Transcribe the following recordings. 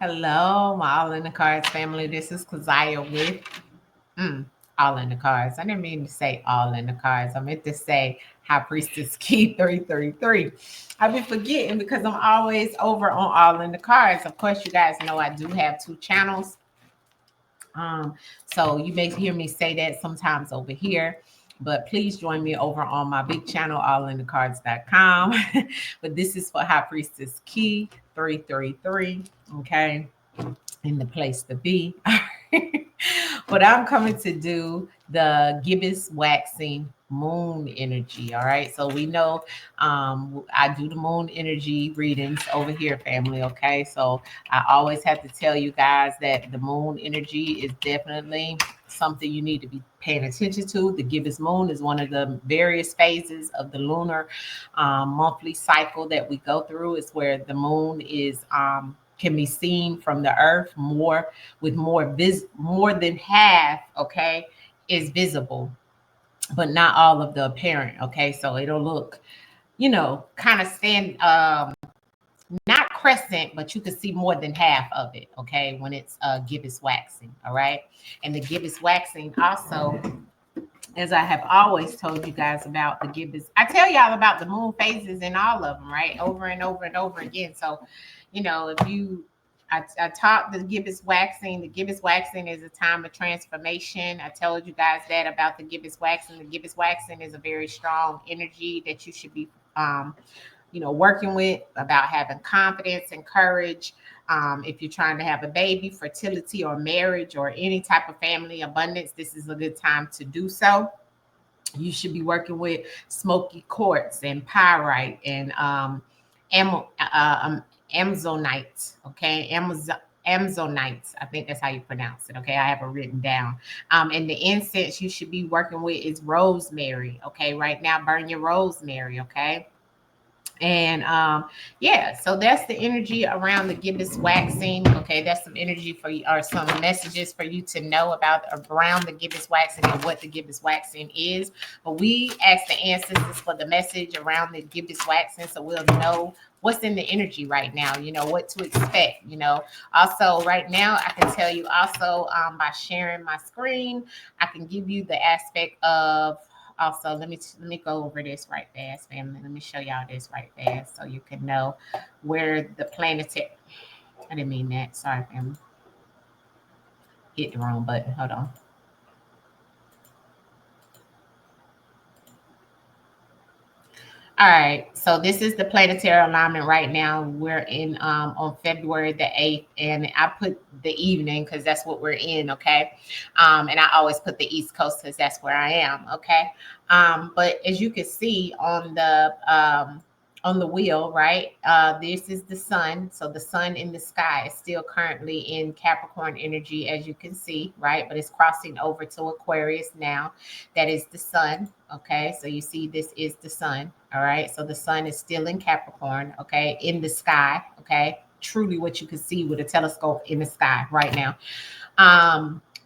Hello, my All in the Cards family. This is Keziah with All in the Cards. I didn't mean to say All in the Cards. I meant to say High Priestess Key 333. I've been forgetting because I'm always over on All in the Cards. Of course, you guys know I do have two channels. Um, so you may hear me say that sometimes over here. But please join me over on my big channel, allinthecards.com. But this is for High Priestess Key 333. Okay, in the place to be. But I'm coming to do the gibbous waxing moon energy. All right. So we know I do the moon energy readings over here, family. Okay. So I always have to tell you guys that the moon energy is definitely something you need to be paying attention to. The gibbous moon is one of the various phases of the lunar monthly cycle that we go through. It's where the moon is can be seen from the earth more with more than half, okay, is visible, but not all of the apparent. Okay, so it'll look, kind of stand not crescent, but you can see more than half of it, okay, when it's gibbous waxing. All right. And the gibbous waxing also, as I have always told you guys about the gibbous, I tell y'all about the moon phases and all of them, right? Over and over and over again. So, if you, I taught the gibbous waxing. The gibbous waxing is a time of transformation. I told you guys that about the gibbous waxing. The gibbous waxing is a very strong energy that you should be, working with, about having confidence and courage. If you're trying to have a baby, fertility, or marriage, or any type of family abundance, this is a good time to do so. You should be working with smoky quartz and pyrite and amazonite. Okay, Amazonites, I think that's how you pronounce it. Okay, I have it written down. And the incense you should be working with is rosemary. Okay, right now burn your rosemary. Okay, and yeah, so that's the energy around the gibbous waxing. Okay, that's some energy for you, or some messages for you to know about around the gibbous waxing and what the gibbous waxing is. But we ask the ancestors for the message around the gibbous waxing, so we'll know what's in the energy right now, what to expect. Also right now I can tell you also, by sharing my screen, I can give you the aspect of, also let me go over this right fast, family. Let me show y'all this right fast so you can know where the planetary, I didn't mean that, sorry, family, hit the wrong button, hold on. All right, so this is the planetary alignment right now. We're in on February the 8th, and I put the evening because that's what we're in, okay? And I always put the East Coast because that's where I am, okay? But as you can see on the wheel, right? This is the sun. So the sun in the sky is still currently in Capricorn energy, as you can see, right? But it's crossing over to Aquarius now. That is the sun. Okay. So you see, this is the sun. All right. So the sun is still in Capricorn, okay, in the sky. Okay. Truly what you can see with a telescope in the sky right now.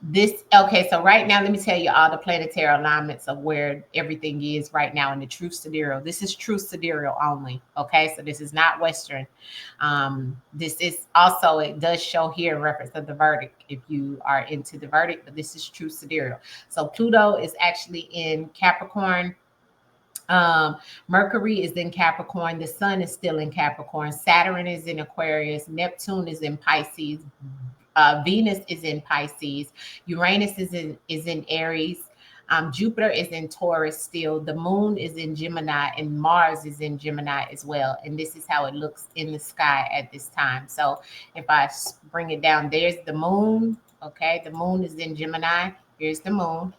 This, okay, so right now let me tell you all the planetary alignments of where everything is right now in the true sidereal. This is true sidereal only. Okay, so this is not Western. This is also, it does show here in reference to the verdict if you are into the verdict, but this is true sidereal. So Pluto is actually in Capricorn. Mercury is in Capricorn. The sun is still in Capricorn. Saturn is in Aquarius. Neptune is in Pisces. Venus is in Pisces. Uranus is in Aries. Jupiter is in Taurus still. The moon is in Gemini, and Mars is in Gemini as well. And this is how it looks in the sky at this time. So if I bring it down, there's the moon. Okay, the moon is in Gemini. Here's the moon.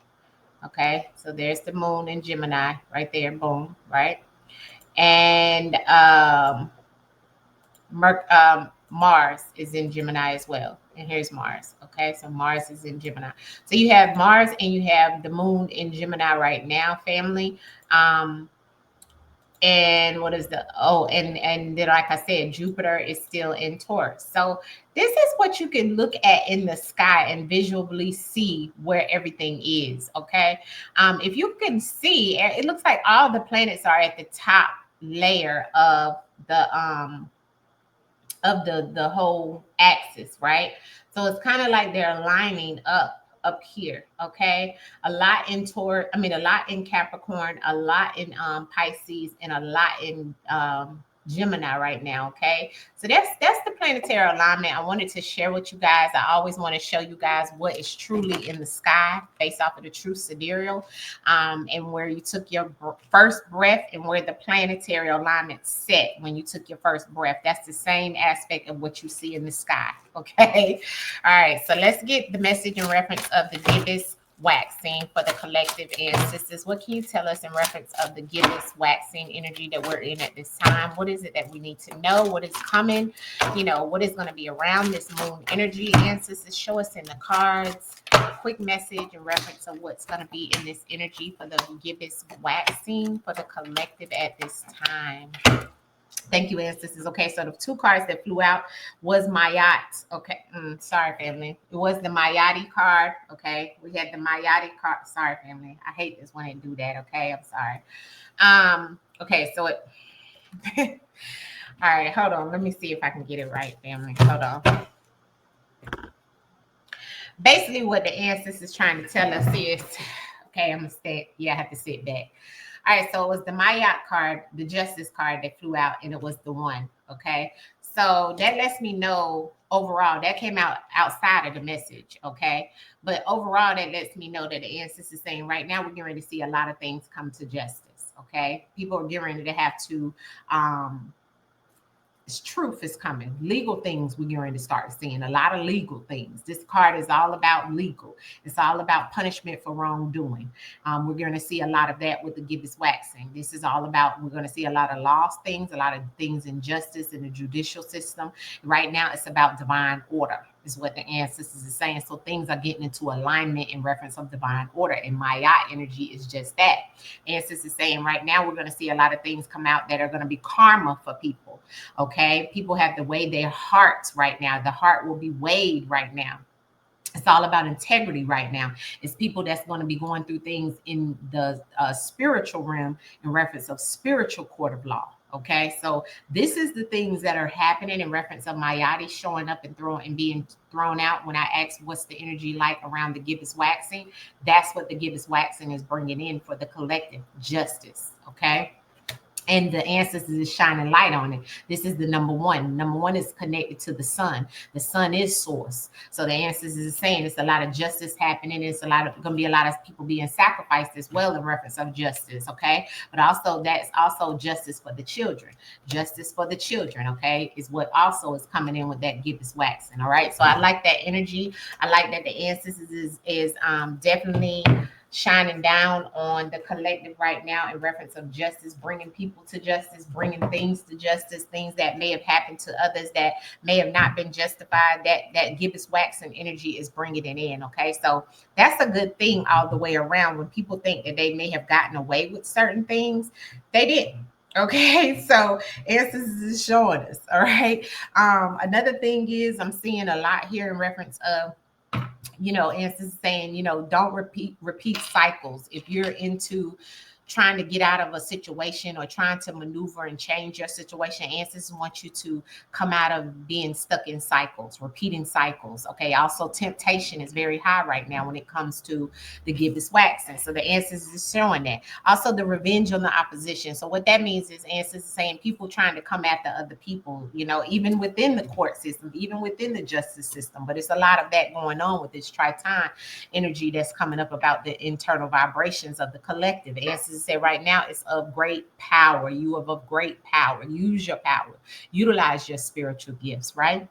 Okay, so there's the moon in Gemini right there. Boom, right? And Mars is in Gemini as well. And here's Mars. Okay, so Mars is in Gemini. So you have Mars and you have the moon in Gemini right now, family. And what is the, oh, and then like I said, Jupiter is still in Taurus. So this is what you can look at in the sky and visually see where everything is. Okay, if you can see, it looks like all the planets are at the top layer of the whole axis axis, right? So it's kind of like they're lining up here, okay? A lot in a lot in Capricorn, a lot in Pisces, and a lot in Gemini right now, okay? So that's the planetary alignment I wanted to share with you guys. I always want to show you guys what is truly in the sky based off of the true sidereal, and where you took your first breath and where the planetary alignment set when you took your first breath. That's the same aspect of what you see in the sky, okay? All right, so let's get the message in reference of the Gibbous waxing for the collective ancestors. What can you tell us in reference of the Gibbous waxing energy that we're in at this time? What is it that we need to know? What is coming? You know, what is going to be around this moon energy? Ancestors, show us in the cards a quick message in reference of what's going to be in this energy for the Gibbous waxing for the collective at this time. Thank you, ancestors. Okay, so the two cards that flew out was Mayat. Okay, sorry, family. It was the Mayati card. Okay, we had the Mayati card. Sorry, family. I hate this when they do that. Okay, I'm sorry. Okay, so it. All right, hold on. Let me see if I can get it right, family. Hold on. Basically, what the ancestors is trying to tell us is, okay, I'm gonna sit. Yeah, I have to sit back. All right, so it was the Mayat card, the Justice card that flew out, and it was the one, okay? So that lets me know overall, that came out outside of the message, okay? But overall, that lets me know that the ancestors is saying right now we're getting ready to see a lot of things come to justice, okay? People are getting ready to have to, truth is coming. Legal things we're going to start seeing. A lot of legal things. This card is all about legal. It's all about punishment for wrongdoing. We're going to see a lot of that with the Gibbous waxing. This is all about, we're going to see a lot of lost things, a lot of things in justice in the judicial system. Right now, it's about divine order, is what the ancestors is saying. So things are getting into alignment in reference of divine order. And Maya energy is just that. Ancestors is saying right now we're going to see a lot of things come out that are going to be karma for people. Okay, people have to weigh their hearts right now. The heart will be weighed right now. It's all about integrity right now. It's people that's going to be going through things in the spiritual realm in reference of spiritual court of law. Okay, so this is the things that are happening in reference of Mayati showing up and being thrown out. When I asked what's the energy like around the Gibbous waxing, that's what the Gibbous waxing is bringing in for the collective justice. Okay. And the ancestors is shining light on it. This is the number one. Number one is connected to the sun. The sun is source. So the ancestors is saying it's a lot of justice happening. It's going to be a lot of people being sacrificed as well in reference of justice. Okay. But also that's also justice for the children. Justice for the children. Okay. Is what also is coming in with that Gibbous waxing. All right. So I like that energy. I like that the ancestors is definitely shining down on the collective right now in reference of justice, bringing people to justice, bringing things to justice, things that may have happened to others that may have not been justified. That Gibbous waxing energy is bringing it in. Okay, so that's a good thing all the way around. When people think that they may have gotten away with certain things, they didn't. Okay, so ancestors is showing us. All right. Another thing is I'm seeing a lot here in reference of, ancestors saying, don't repeat cycles. If you're into trying to get out of a situation or trying to maneuver and change your situation, ancestors want you to come out of being stuck in cycles, repeating cycles. Okay. Also, temptation is very high right now when it comes to the Gibbous waxing. So the ancestors is showing that. Also, the revenge on the opposition. So what that means is ancestors saying people trying to come after other people, even within the court system, even within the justice system. But it's a lot of that going on with this triton energy that's coming up about the internal vibrations of the collective. Ancestors say right now it's of great power. You are of great power. Use your power. Utilize your spiritual gifts, right?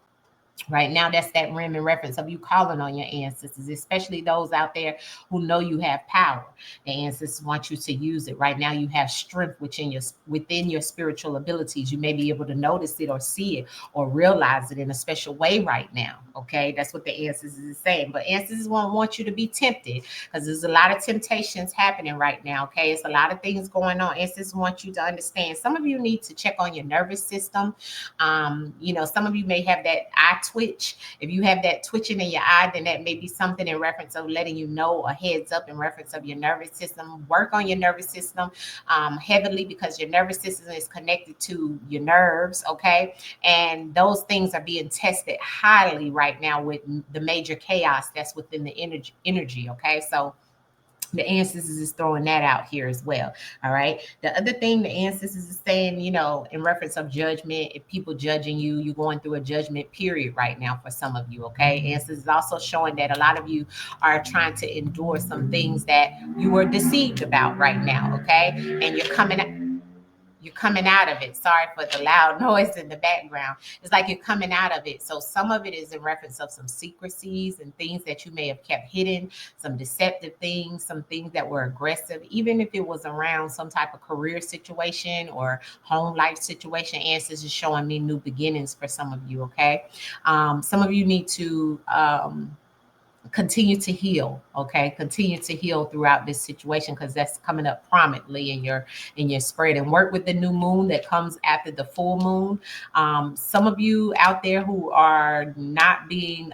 Right now, that's that rim in reference of you calling on your ancestors, especially those out there who know you have power. The ancestors want you to use it. Right now, you have strength within your spiritual abilities. You may be able to notice it or see it or realize it in a special way right now. Okay, that's what the ancestors is saying. But ancestors won't want you to be tempted because there's a lot of temptations happening right now. Okay, it's a lot of things going on. Ancestors want you to understand. Some of you need to check on your nervous system. Some of you may have that eye twitch. If you have that twitching in your eye, then that may be something in reference of letting you know, a heads up in reference of your nervous system. Work on your nervous system heavily, because your nervous system is connected to your nerves, okay? And those things are being tested highly right now with the major chaos that's within the energy, okay? So the ancestors is throwing that out here as well. All right. The other thing the ancestors is saying, you know, in reference of judgment, if people judging you, you're going through a judgment period right now for some of you. Okay. Ancestors is also showing that a lot of you are trying to endure some things that you were deceived about right now. Okay. And you're coming out of it. Sorry for the loud noise in the background. It's like you're coming out of it. So some of it is in reference of some secrecies and things that you may have kept hidden, some deceptive things, some things that were aggressive, even if it was around some type of career situation or home life situation. Ancestors is showing me new beginnings for some of you, okay? Some of you need to continue to heal, okay? Continue to heal throughout this situation, because that's coming up prominently in your spread. And work with the new moon that comes after the full moon. Some of you out there who are not being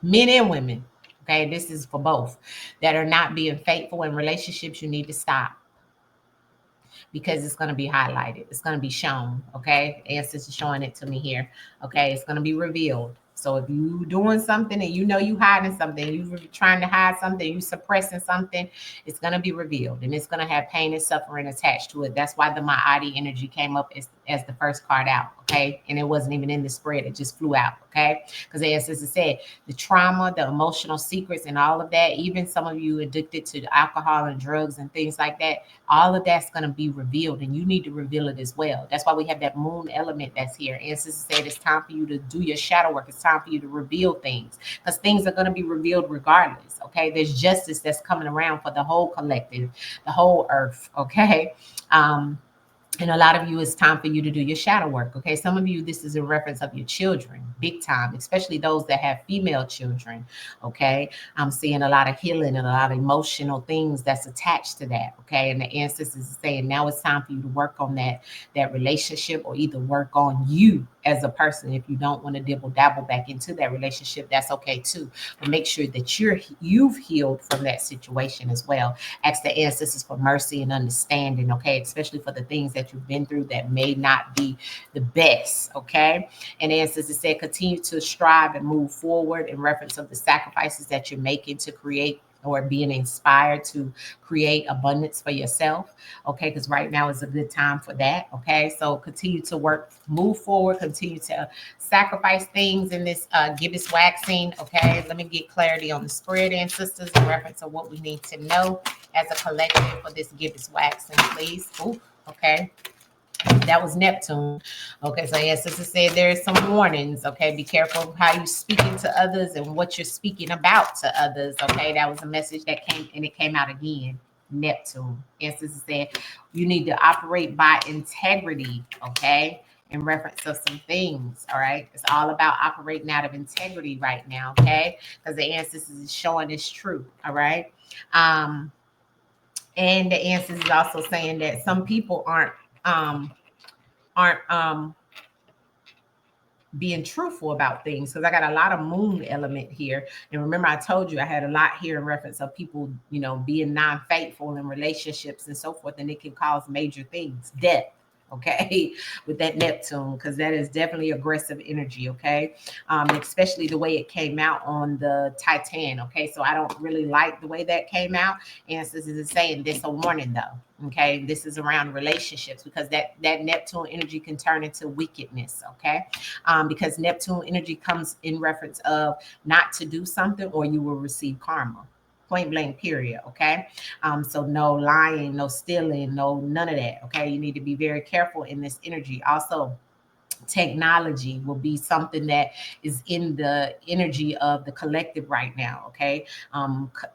men and women, okay, this is for both, that are not being faithful in relationships, you need to stop, because it's going to be highlighted. It's going to be shown, okay? Ancestors is showing it to me here, okay? It's going to be revealed. So if you doing something and you know you hiding something, you trying to hide something, you suppressing something, it's going to be revealed, and it's going to have pain and suffering attached to it. That's why the Ma'ati energy came up as the first card out, okay? And it wasn't even in the spread. It just flew out, okay? Because the ancestors said the trauma, the emotional secrets, and all of that, even some of you addicted to alcohol and drugs and things like that, all of that's going to be revealed, and you need to reveal it as well. That's why we have that moon element that's here. Ancestors said it's time for you to do your shadow work. It's time for you to reveal things, because things are going to be revealed regardless, okay? There's justice that's coming around for the whole collective, the whole earth, okay? And a lot of you, it's time for you to do your shadow work, okay? Some of you, this is a reference of your children, big time, especially those that have female children, okay? I'm seeing a lot of healing and a lot of emotional things that's attached to that, okay? And the ancestors is saying now it's time for you to work on that relationship, or either work on you as a person. If you don't want to dabble back into that relationship, that's okay too. But make sure that you've healed from that situation as well. Ask the ancestors for mercy and understanding, okay? Especially for the things that you've been through that may not be the best, okay? And the ancestors said continue to strive and move forward in reference of the sacrifices that you're making to create, or being inspired to create abundance for yourself, okay? Because right now is a good time for that, okay? So continue to work, move forward, continue to sacrifice things in this gibbous waxing, okay? Let me get clarity on the spread, ancestors, in reference of what we need to know as a collective for this gibbous waxing, please. Ooh, okay. That was Neptune. Okay, so yes, as I said, there's some warnings. Okay, be careful how you speaking to others and what you're speaking about to others. Okay, that was a message that came, and it came out again. Neptune. Yes, as I said, you need to operate by integrity. Okay, in reference of some things. All right, it's all about operating out of integrity right now. Okay, because the ancestors is showing this truth. All right, and the ancestors is also saying that some people aren't being truthful about things, because I got a lot of moon element here. And remember, I told you I had a lot here in reference of people, you know, being non-faithful in relationships and so forth, and it can cause major things, death, okay, with that Neptune, because that is definitely aggressive energy, okay, especially the way it came out on the Titan, okay. So I don't really like the way that came out. And this is saying this a warning though, okay. This is around relationships, because that Neptune energy can turn into wickedness, okay, because Neptune energy comes in reference of not to do something or you will receive karma. Point blank, period. Okay. So no lying, no stealing, no none of that. Okay. You need to be very careful in this energy. Also, technology will be something that is in the energy of the collective right now. Okay.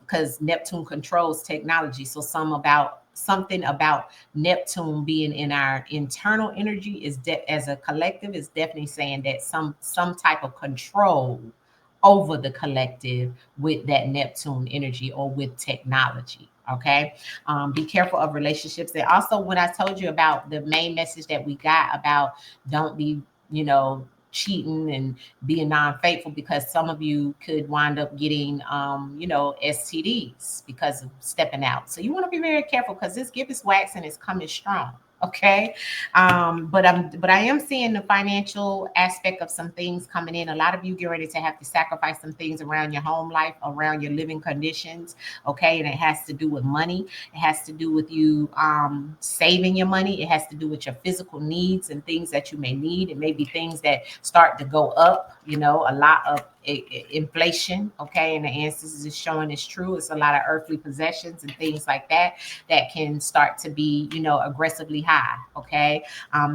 Because Neptune controls technology. So something about Neptune being in our internal energy is as a collective is definitely saying that some type of control over the collective with that Neptune energy or with technology. Okay. Be careful of relationships. And also, when I told you about the main message that we got about don't be, cheating and being non-faithful, because some of you could wind up getting STDs because of stepping out. So you want to be very careful, because this gibbous waxing is coming strong. Okay. But I am seeing the financial aspect of some things coming in. A lot of you get ready to have to sacrifice some things around your home life, around your living conditions. Okay. And it has to do with money. It has to do with you saving your money. It has to do with your physical needs and things that you may need. It may be things that start to go up, a lot of inflation. Okay. And the ancestors is showing it's true. It's a lot of earthly possessions and things like that can start to be, aggressively high. Okay.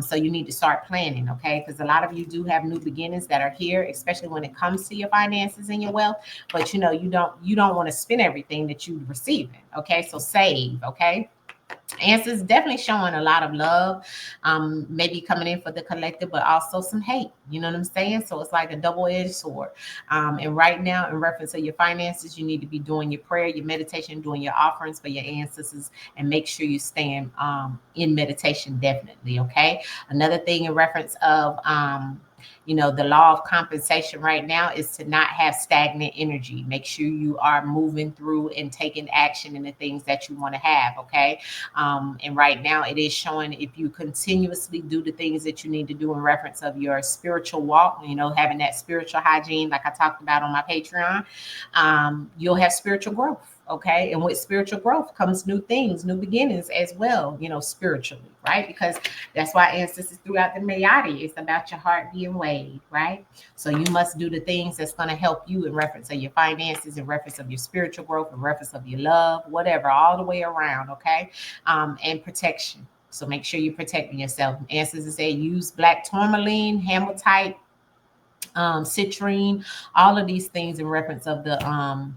So you need to start planning. Okay. Because a lot of you do have new beginnings that are here, especially when it comes to your finances and your wealth. But you don't want to spend everything that you're receiving. Okay. So save. Okay. Answers definitely showing a lot of love, maybe coming in for the collective, but also some hate. You know what I'm saying? So it's like a double-edged sword. And right now, in reference to your finances, you need to be doing your prayer, your meditation, doing your offerings for your ancestors, and make sure you stand in meditation. Definitely, okay. Another thing in reference of the law of compensation right now is to not have stagnant energy. Make sure you are moving through and taking action in the things that you want to have. Okay. And right now it is showing, if you continuously do the things that you need to do in reference of your spiritual walk, having that spiritual hygiene, like I talked about on my Patreon, you'll have spiritual growth. Okay. And with spiritual growth comes new things, new beginnings as well, spiritually, right? Because that's why ancestors throughout the Mayati, it's about your heart being weighed, right? So you must do the things that's going to help you in reference of your finances, in reference of your spiritual growth, in reference of your love, whatever, all the way around. Okay. And protection. So make sure you're protecting yourself. Ancestors say use black tourmaline, hematite, citrine, all of these things in reference of the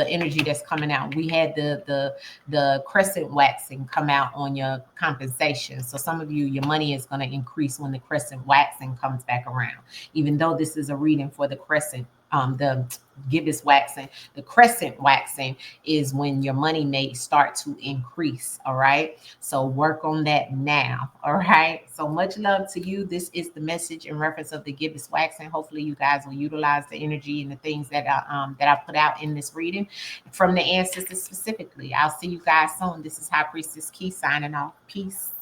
energy that's coming out. We had the crescent waxing come out on your compensation. So some of you, your money is going to increase when the crescent waxing comes back around. Even though this is a reading for the crescent, the gibbous waxing, the crescent waxing is when your money may start to increase. All right. So work on that now. All right. So much love to you. This is the message in reference of the gibbous waxing. Hopefully you guys will utilize the energy and the things that I put out in this reading from the ancestors specifically. I'll see you guys soon. This is High Priestess Key signing off. Peace.